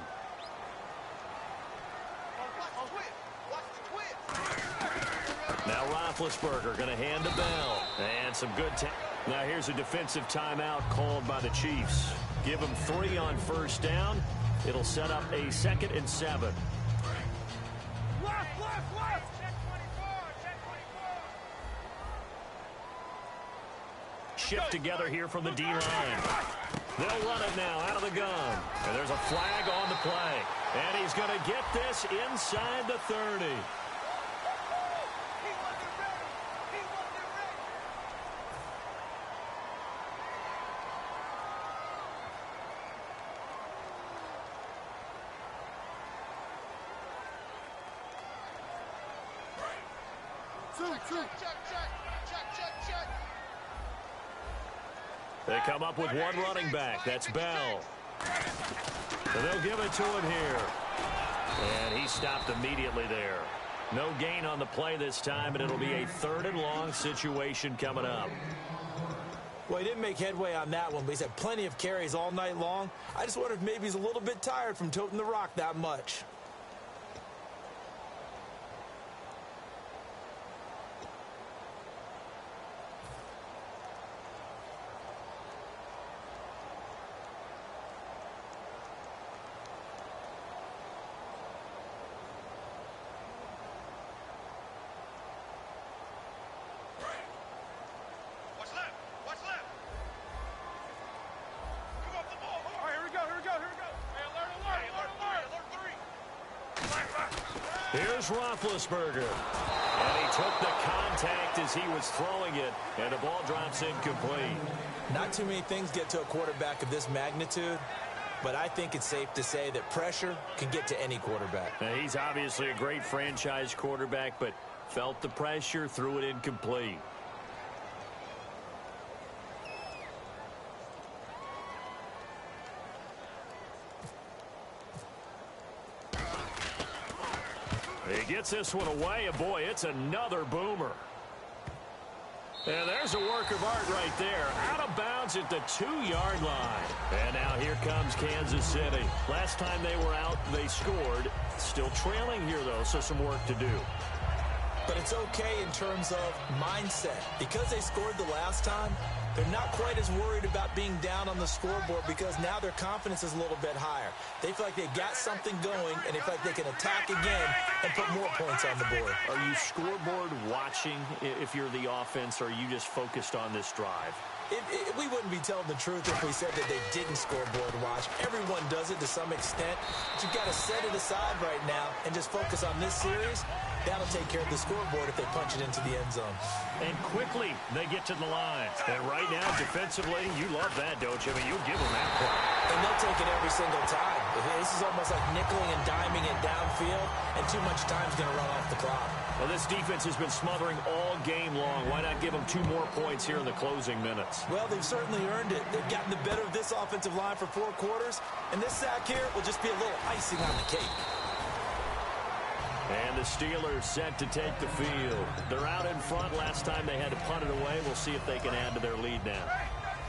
Now Roethlisberger going to hand to Bell. And some good now here's a defensive timeout called by the Chiefs. Give them 3 on 1st down. It'll set up a 2nd and 7. Shift together here from the D-line. They'll run it now out of the gun. And there's a flag on the play. And he's going to get this inside the 30. They come up with one running back. That's Bell. And they'll give it to him here. And he stopped immediately there. No gain on the play this time, and it'll be a 3rd and long situation coming up. Well, he didn't make headway on that one, but he's had plenty of carries all night long. I just wonder if maybe he's a little bit tired from toting the rock that much. Here's Roethlisberger. And he took the contact as he was throwing it, and the ball drops incomplete. Not too many things get to a quarterback of this magnitude, but I think it's safe to say that pressure can get to any quarterback. Now, he's obviously a great franchise quarterback, but felt the pressure, threw it incomplete. He gets this one away, and boy, it's another boomer. And there's a work of art right there. Out of bounds at the 2-yard line. And now here comes Kansas City. Last time they were out, they scored. Still trailing here, though, so some work to do. But it's okay in terms of mindset. Because they scored the last time, they're not quite as worried about being down on the scoreboard because now their confidence is a little bit higher. They feel like they got something going, and they feel like they can attack again and put more points on the board. Are you scoreboard watching if you're the offense, or are you just focused on this drive? We wouldn't be telling the truth if we said that they didn't scoreboard watch. Everyone does it to some extent. But you've got to set it aside right now and just focus on this series. That'll take care of the scoreboard if they punch it into the end zone. And quickly, they get to the line. And right now, defensively, you love that, don't you? I mean, you'll give them that play. And they'll take it every single time. This is almost like nickeling and diming it downfield, and too much time's going to run off the clock. Well, this defense has been smothering all game long. Why not give them 2 more points here in the closing minutes? Well, they've certainly earned it. They've gotten the better of this offensive line for 4 quarters, and this sack here will just be a little icing on the cake. And the Steelers set to take the field. They're out in front. Last time they had to punt it away. We'll see if they can add to their lead now.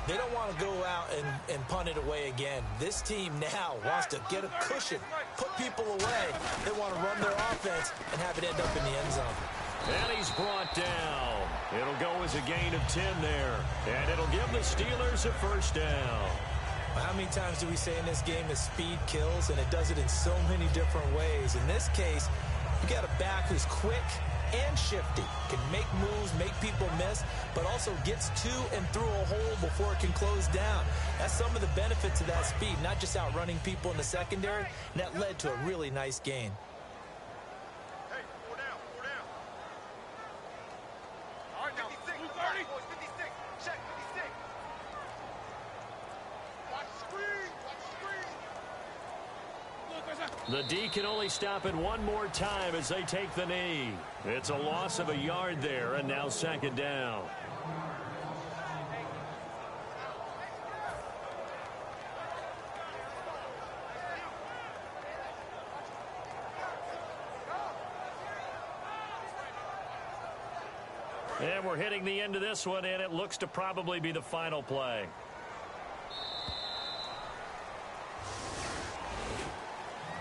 They don't want to go out and punt it away again. This team now wants to get a cushion, put people away. They want to run their offense and have it end up in the end zone. And he's brought down. It'll go as a gain of 10 there. And it'll give the Steelers a first down. How many times do we say in this game that speed kills, and it does it in so many different ways? In this case, you got a back who's quick and shifty, can make moves, make people miss, but also gets to and through a hole before it can close down. That's some of the benefits of that speed, not just outrunning people in the secondary, and that led to a really nice gain. Hey, 4 down, 4 down. All right, now, 56, boys, 56, check, 56. Watch the screen, watch the screen. The D can only stop it one more time as they take the knee. It's a loss of a yard there, and now second down. And we're hitting the end of this one, and it looks to probably be the final play.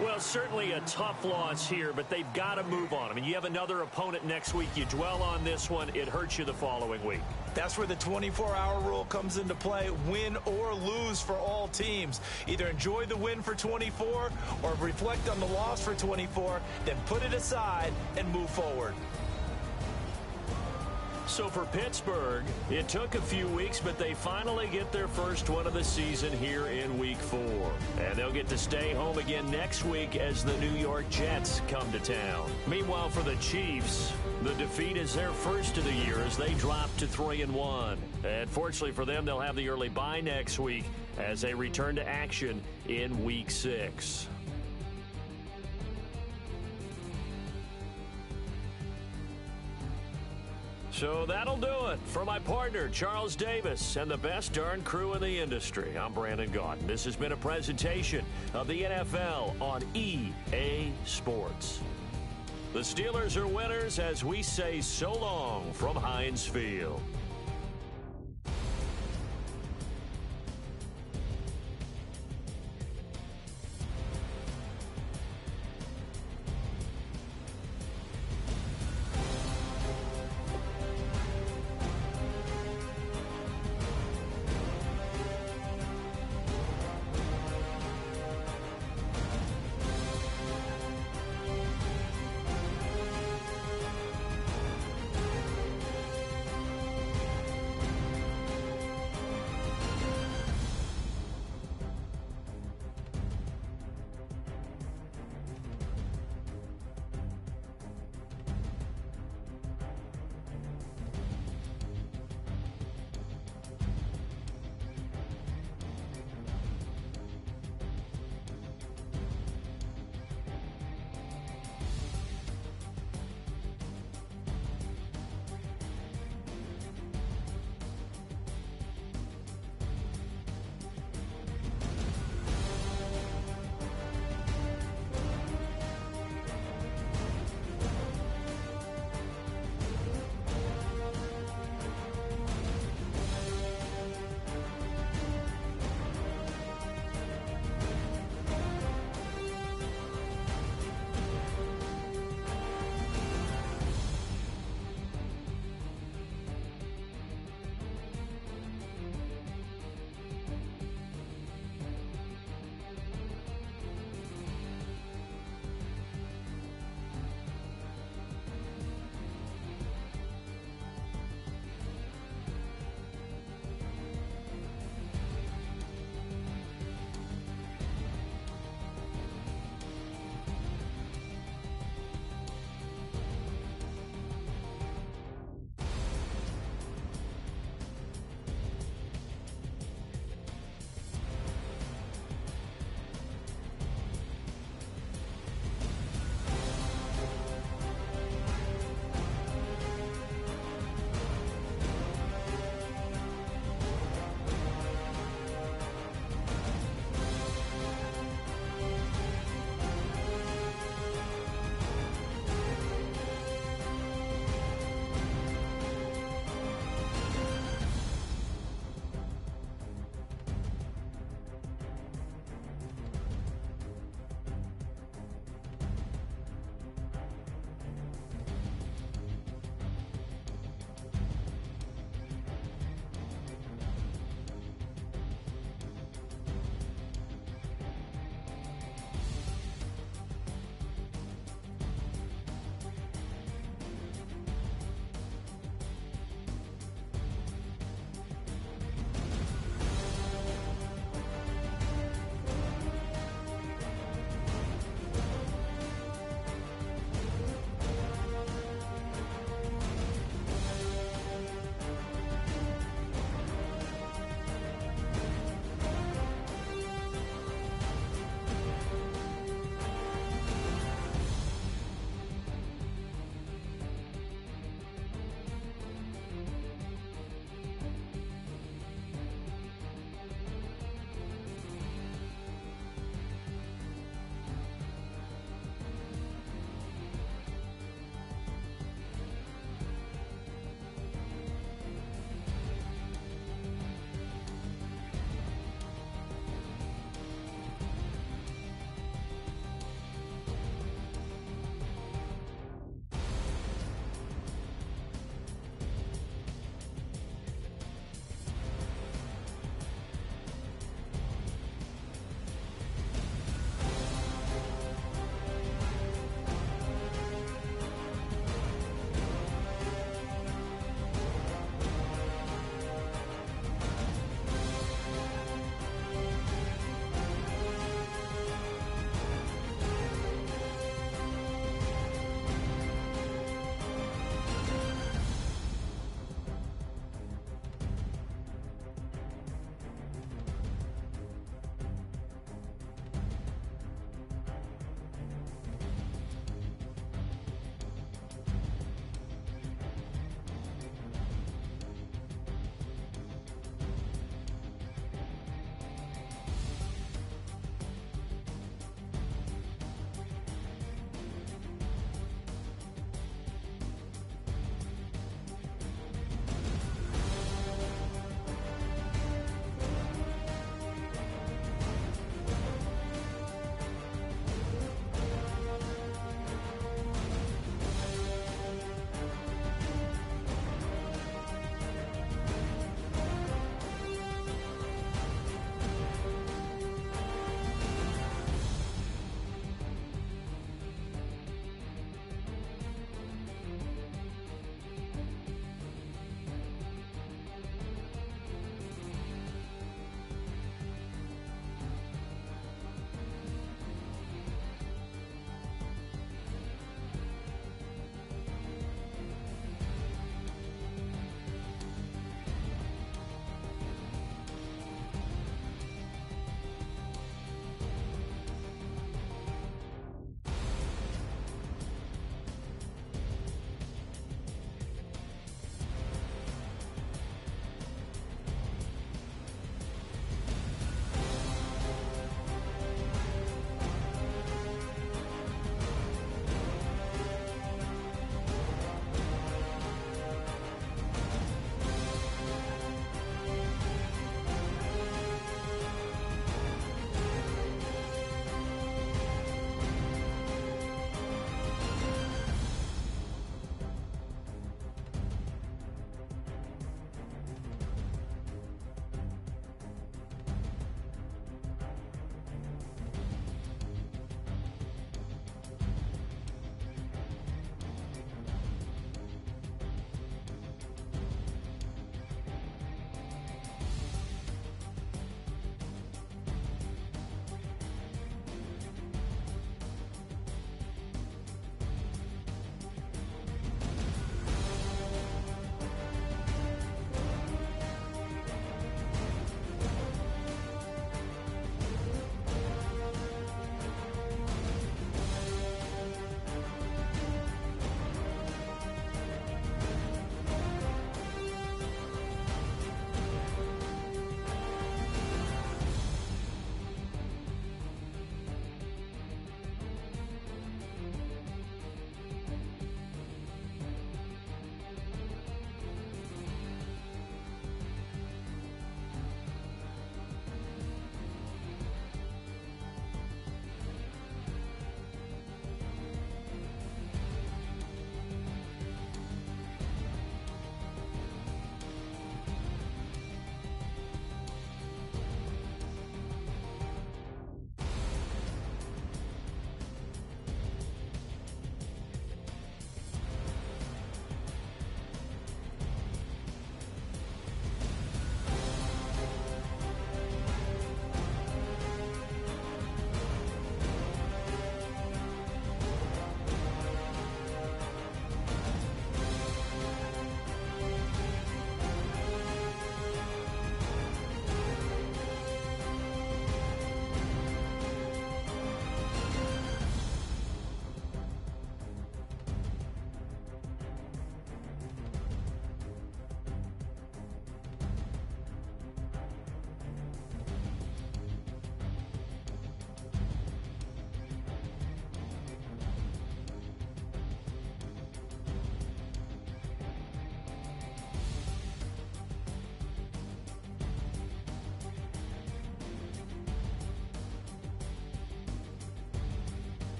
Well, certainly a tough loss here, but they've got to move on. I mean, you have another opponent next week. You dwell on this one, it hurts you the following week. That's where the 24-hour rule comes into play, win or lose for all teams. Either enjoy the win for 24 or reflect on the loss for 24, then put it aside and move forward. So for Pittsburgh, it took a few weeks, but they finally get their first one of the season here in Week 4. And they'll get to stay home again next week as the New York Jets come to town. Meanwhile, for the Chiefs, the defeat is their first of the year as they drop to 3-1. And fortunately for them, they'll have the early bye next week as they return to action in Week 6. So that'll do it. For my partner, Charles Davis, and the best darn crew in the industry, I'm Brandon Gaudin. This has been a presentation of the NFL on EA Sports. The Steelers are winners as we say so long from Heinz Field.